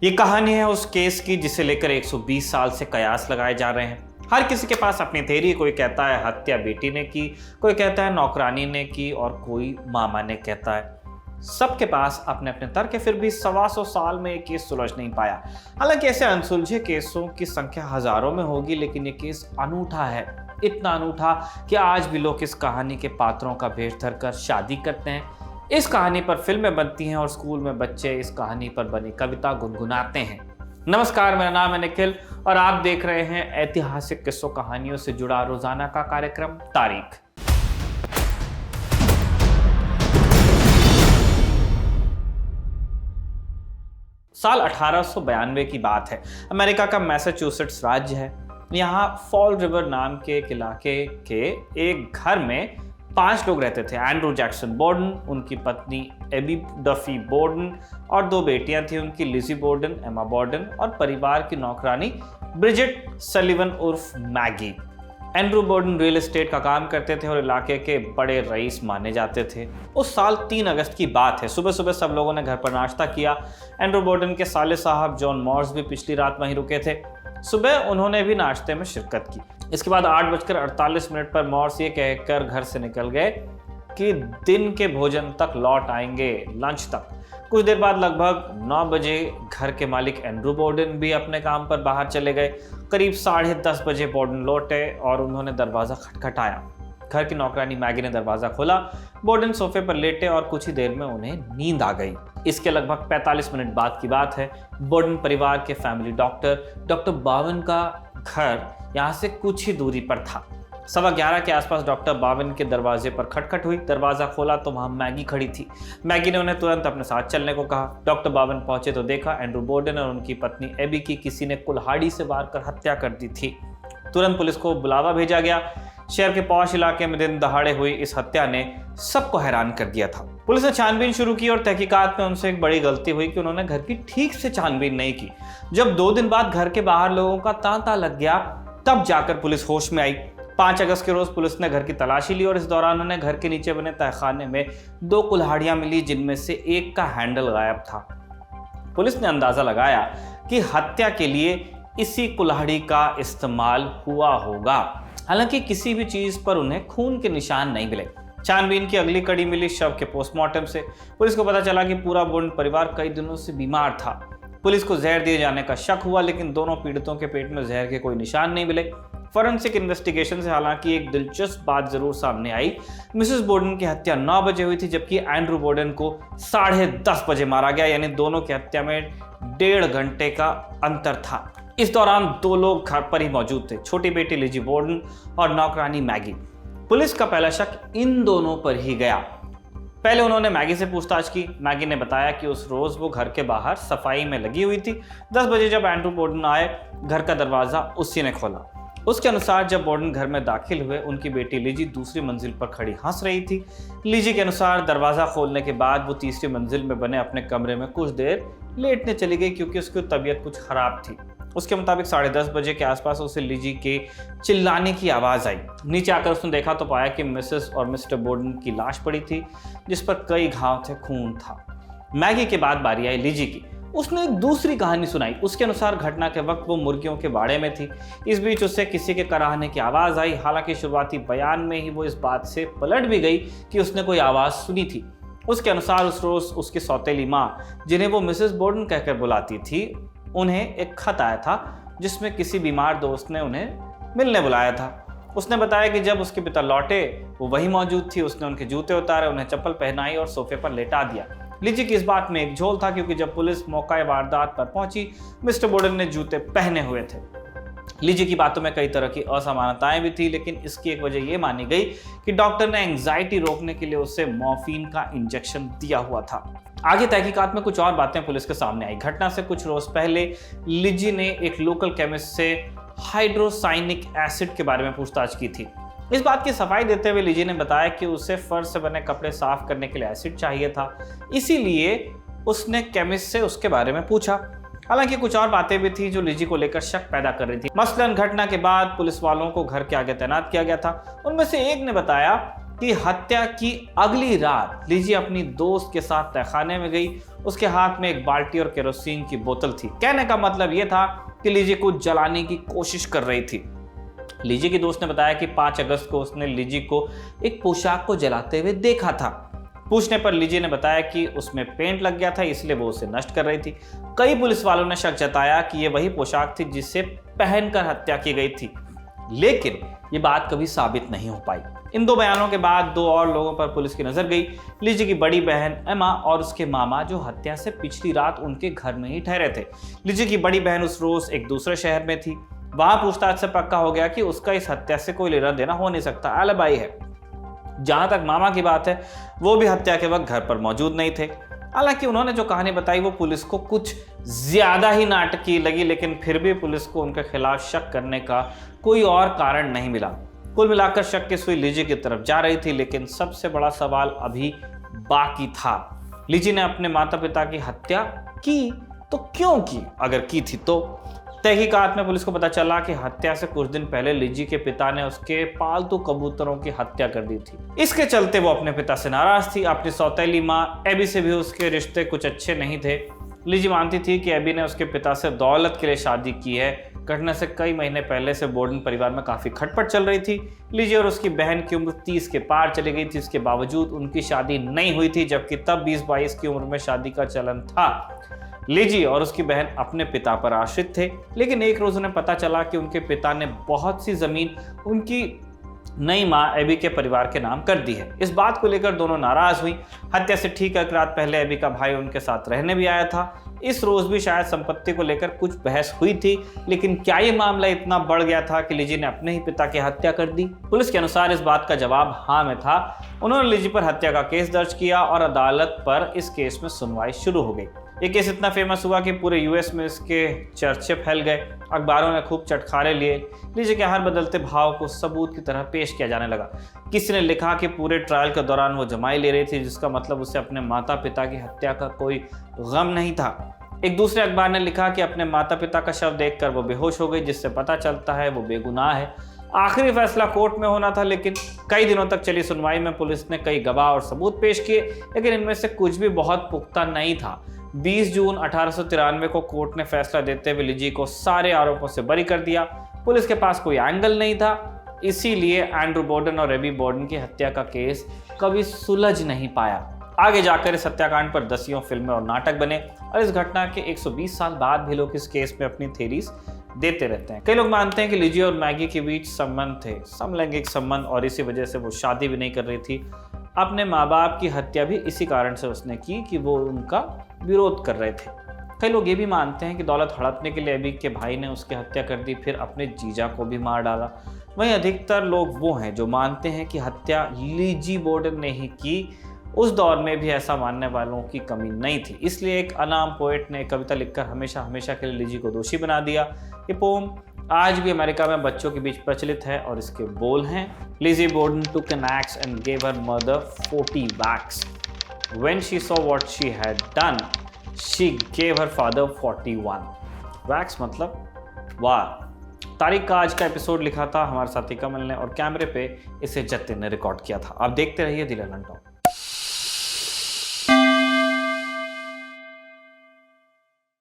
ये कहानी है उस केस की जिसे लेकर 120 साल से कयास लगाए जा रहे हैं। हर किसी के पास अपनी थ्योरी। कोई कहता है हत्या बेटी ने की, कोई कहता है नौकरानी ने की और कोई मामा ने कहता है। सबके पास अपने अपने तर्क है, फिर भी 125 साल में ये केस सुलझ नहीं पाया। हालांकि ऐसे अनसुलझे केसों की संख्या हजारों में होगी, लेकिन ये केस अनूठा है। इतना अनूठा कि आज भी लोग इस कहानी के पात्रों का भेष धरकर शादी करते हैं। इस कहानी पर फिल्में बनती हैं और स्कूल में बच्चे इस कहानी पर बनी कविता गुनगुनाते हैं। नमस्कार, मेरा नाम है निखिल और आप देख रहे हैं ऐतिहासिक किस्सों कहानियों से जुड़ा रोजाना का कार्यक्रम तारीख। साल 1892 की बात है। अमेरिका का मैसाचुसेट्स राज्य है। यहाँ फॉल रिवर नाम के एक इलाके के एक घर में 5 लोग रहते थे। एंड्रू जैक्सन बोर्डन, उनकी पत्नी एबी डफी बोर्डन और 2 बेटियां थी उनकी, लिजी बोर्डन, एमा बोर्डन और परिवार की नौकरानी ब्रिजिट सलिवन उर्फ Maggi. Andrew Borden real estate का काम करते थे और इलाके के बड़े रईस माने जाते थे। उस साल 3 अगस्त की बात है। सुबह सुबह सब लोगों ने घर पर नाश्ता किया। एंड्रू बोर्डन के साले साहब जॉन मॉर्स भी पिछली रात वहीं रुके थे। सुबह उन्होंने भी नाश्ते में शिरकत की। इसके बाद 8:48 पर मॉर्स ये कहकर घर से निकल गए कि दिन के भोजन तक लौट आएंगे, लंच तक। कुछ देर बाद लगभग 9 बजे घर के मालिक एंड्रू बोर्डन भी अपने काम पर बाहर चले गए। करीब 10:30 बजे बोर्डन लौटे और उन्होंने दरवाज़ा खटखटाया। घर की नौकरानी मैगी ने दरवाज़ा खोला। बोर्डन सोफे पर लेटे और कुछ ही देर में उन्हें नींद आ गई। इसके लगभग 45 मिनट बाद की बात है। बोर्डन परिवार के फैमिली डॉक्टर बावन का घर यहाँ से कुछ ही दूरी पर था। 11:15 के आसपास डॉक्टर बावन के दरवाजे पर खटखट हुई। दरवाज़ा खोला तो वहाँ मैगी खड़ी थी। मैगी ने उन्हें तुरंत अपने साथ चलने को कहा। डॉक्टर बावन पहुंचे तो देखा एंड्रू बोर्डन और उनकी पत्नी एबी की किसी ने कुल्हाड़ी से वार कर हत्या कर दी थी। तुरंत पुलिस को बुलावा भेजा गया। शहर के पॉश इलाके में दिन दहाड़े हुई इस हत्या ने सबको हैरान कर दिया था। पुलिस ने छानबीन शुरू की और तहकीकात में उनसे एक बड़ी गलती हुई कि उन्होंने घर की ठीक से छानबीन नहीं की। जब 2 दिन बाद घर के बाहर लोगों का तांता लग गया, तब जाकर पुलिस होश में आई। 5 अगस्त के रोज पुलिस ने घर की तलाशी ली और इस दौरान उन्हें घर के नीचे बने तहखाने में 2 कुल्हाड़ियां मिली, जिनमें से एक का हैंडल गायब था। पुलिस ने अंदाजा लगाया कि हत्या के लिए इसी कुल्हाड़ी का इस्तेमाल हुआ होगा। हालांकि किसी भी चीज पर उन्हें खून के निशान नहीं मिले। छानबीन की अगली कड़ी मिली शव के पोस्टमार्टम से। पुलिस को पता चला कि पूरा बोर्डन परिवार कई दिनों से बीमार था। पुलिस को जहर दिए जाने का शक हुआ, लेकिन दोनों पीड़ितों के पेट में जहर के कोई निशान नहीं मिले। फॉरेंसिक इन्वेस्टिगेशन से हालांकि एक दिलचस्प बात जरूर सामने आई। मिसेस बोर्डन की हत्या 9 बजे हुई थी, जबकि एंड्रू बोर्डन को 10:30 बजे मारा गया। यानी दोनों की हत्या में 1.5 घंटे का अंतर था। इस दौरान 2 लोग घर पर ही मौजूद थे, छोटी बेटी लिजी बोर्डन और नौकरानी मैगी। पुलिस का पहला शक इन दोनों पर ही गया। पहले उन्होंने मैगी से पूछताछ की। मैगी ने बताया कि उस रोज वो घर के बाहर सफाई में लगी हुई थी। 10 बजे जब एंड्रू बोर्डन आए, घर का दरवाजा उसी ने खोला। उसके अनुसार जब बोर्डन घर में दाखिल हुए, उनकी बेटी लिजी दूसरी मंजिल पर खड़ी हंस रही थी। लिजी के अनुसार दरवाजा खोलने के बाद वो तीसरी मंजिल में बने अपने कमरे में कुछ देर लेटने चली गई, क्योंकि उसकी तबीयत कुछ खराब थी। उसके मुताबिक 10:30 बजे के आसपास उसे लिजी के चिल्लाने की आवाज़ आई। नीचे आकर उसने देखा तो पाया कि मिसेस और मिस्टर बोर्डन की लाश पड़ी थी, जिस पर कई घाव थे, खून था। मैगी के बाद बारी आई लिजी की। उसने एक दूसरी कहानी सुनाई। उसके अनुसार घटना के वक्त वो मुर्गियों के बाड़े में थी। इस बीच उससे किसी के कराहने की आवाज़ आई। हालांकि शुरुआती बयान में ही वो इस बात से पलट भी गई कि उसने कोई आवाज़ सुनी थी। उसके अनुसार उस रोज़ उसकी सौतेली माँ, जिन्हें वो मिसेस बोर्डन कहकर बुलाती थी, उन्हें एक खत आया था जिसमें किसी बीमार दोस्त ने उन्हें मिलने बुलाया था। उसने बताया कि जब उसके पिता लौटे वो वहीं मौजूद थी। उसने उनके जूते उतारे, उन्हें चप्पल पहनाई और सोफे पर लेटा दिया। लिजी की इस बात में एक झोल था, क्योंकि जब पुलिस मौका वारदात पर पहुंची, मिस्टर बोर्डन ने जूते पहने हुए थे। लिजी की बातों में कई तरह की असामान्यताएं भी थी, लेकिन इसकी एक वजह यह मानी गई कि डॉक्टर ने एंग्जाइटी रोकने के लिए उसे मॉर्फिन का इंजेक्शन दिया हुआ था। आगे तहकीकात में कुछ और बातें पुलिस के सामने आई। घटना से कुछ रोज पहले लिजी ने एक लोकल केमिस्ट से हाइड्रोसाइनिक एसिड के बारे में पूछताछ की थी। इस बात की सफाई देते हुए लिजी ने बताया कि उसे फर्श से बने कपड़े साफ करने के लिए एसिड चाहिए था, इसीलिए उसने केमिस्ट से उसके बारे में पूछा। हालांकि कुछ और बातें भी थी जो लिजी को लेकर शक पैदा कर रही थी। मसलन घटना के बाद पुलिस वालों को घर के आगे तैनात किया गया था। उनमें से एक ने बताया कि हत्या की अगली रात लीजी अपनी दोस्त के साथ तहखाने में गई। उसके हाथ में एक बाल्टी और केरोसिन की बोतल थी। कहने का मतलब यह था कि लीजी को जलाने की कोशिश कर रही थी। लीजी की दोस्त ने बताया कि 5 अगस्त को उसने लीजी को एक पोशाक को जलाते हुए देखा था। पूछने पर लीजी ने बताया कि उसमें पेंट लग गया था, इसलिए वो उसे नष्ट कर रही थी। कई पुलिस वालों ने शक जताया कि यह वही पोशाक थी जिसे पहनकर हत्या की गई थी, लेकिन ये बात कभी साबित नहीं हो पाई। इन 2 बयानों के बाद 2 और लोगों पर पुलिस की नजर गई। लीजी की बड़ी बहन एमा और उसके मामा, जो हत्या से पिछली रात उनके घर में ही ठहरे थे। लीजी की बड़ी बहन उस रोज एक दूसरे शहर में थी। वहां पूछताछ से पक्का हो गया कि उसका इस हत्या से कोई लेना देना हो नहीं सकता, एलिबाई है। जहां तक मामा की बात है, वो भी हत्या के वक्त घर पर मौजूद नहीं थे। हालांकि उन्होंने जो कहानी बताई वो पुलिस को कुछ ज्यादा ही नाटकीय लगी, लेकिन फिर भी पुलिस को उनके खिलाफ शक करने का कोई और कारण नहीं मिला। कुल मिलाकर शक की सुई लीजी की तरफ जा रही थी, लेकिन सबसे बड़ा सवाल अभी बाकी था। लीजी ने अपने माता पिता की हत्या की तो क्यों की? अगर की थी तो तहकीकात में पुलिस को पता चला कि हत्या से कुछ दिन पहले लीजी के पिता ने उसके पालतू कबूतरों की हत्या कर दी थी। इसके चलते वो अपने पिता से नाराज थी। अपनी सौतेली माँ एबी से भी उसके रिश्ते कुछ अच्छे नहीं थे। लीजी मानती थी कि एबी ने उसके पिता से दौलत के लिए शादी की है। घटना से कई महीने पहले से बोर्डन परिवार में काफी खटपट चल रही थी। लीजी और उसकी बहन की उम्र 30 के पार चली गई थी। इसके बावजूद उनकी शादी नहीं हुई थी, जबकि तब 20-22 की उम्र में शादी का चलन था। लीजी और उसकी बहन अपने पिता पर आश्रित थे, लेकिन एक रोज उन्हें पता चला कि उनके पिता ने बहुत सी जमीन उनकी नई माँ एबी के परिवार के नाम कर दी है। इस बात को लेकर दोनों नाराज हुई। हत्या से ठीक 1 रात पहले एबी का भाई उनके साथ रहने भी आया था। इस रोज भी शायद संपत्ति को लेकर कुछ बहस हुई थी, लेकिन क्या ये मामला इतना बढ़ गया था कि लीजी ने अपने ही पिता की हत्या कर दी? पुलिस के अनुसार इस बात का जवाब हाँ में था। उन्होंने लीजी पर हत्या का केस दर्ज किया और अदालत पर इस केस में सुनवाई शुरू हो गई। ये केस इतना फेमस हुआ कि पूरे यूएस में इसके चर्चे फैल गए। अखबारों ने खूब चटखारे लिए। लीजी के हर बदलते भाव को सबूत की तरह पेश किया जाने लगा। किसी ने लिखा कि पूरे ट्रायल के दौरान वो जमाई ले रही थी, जिसका मतलब उसे अपने माता पिता की हत्या का कोई गम नहीं था। एक दूसरे अखबार ने लिखा कि अपने माता पिता का शव देखकर वो बेहोश हो गई, जिससे पता चलता है वो बेगुनाह है। आखिरी फैसला कोर्ट में होना था, लेकिन कई दिनों तक चली सुनवाई में पुलिस ने कई गवाह और सबूत पेश किए, लेकिन इनमें से कुछ भी बहुत पुख्ता नहीं था। 20 जून 1893 को कोर्ट ने फैसला देते हुए लीजी को सारे आरोपों से बरी कर दिया। पुलिस के पास कोई एंगल नहीं था, इसीलिए एंड्रू बोर्डन और एबी बोर्डन की हत्या का केस कभी सुलझ नहीं पाया। आगे जाकर इस हत्याकांड पर दसियों फिल्में और नाटक बने और इस घटना के 120 साल बाद भी लोग इस केस में अपनी थ्योरीज देते रहते हैं। कई लोग मानते हैं कि लीजी और मैगी के बीच संबंध थे, समलैंगिक संबंध, और इसी वजह से वो शादी भी नहीं कर रही थी। अपने माँ बाप की हत्या भी इसी कारण से उसने की कि वो उनका विरोध कर रहे थे। कई लोग ये भी मानते हैं कि दौलत हड़पने के लिए एबी के भाई ने उसकी हत्या कर दी, फिर अपने जीजा को भी मार डाला। वहीं अधिकतर लोग वो हैं जो मानते हैं कि हत्या लीजी बोर्डन ने ही की। उस दौर में भी ऐसा मानने वालों की कमी नहीं थी, इसलिए एक अनाम पोएट ने कविता लिखकर हमेशा हमेशा के लिए लीजी को दोषी बना दिया। ये पोम आज भी अमेरिका में बच्चों के बीच प्रचलित है और इसके बोल हैं, लीजी Borden took an axe and gave her mother 40 whacks. When she saw what she had done, she gave her father 41. Whacks मतलब वार। तारिक का आज का एपिसोड लिखा था हमारे साथी कमल ने और कैमरे पे इसे जतिन ने रिकॉर्ड किया था। आप देखते रहिए द ललन टॉक।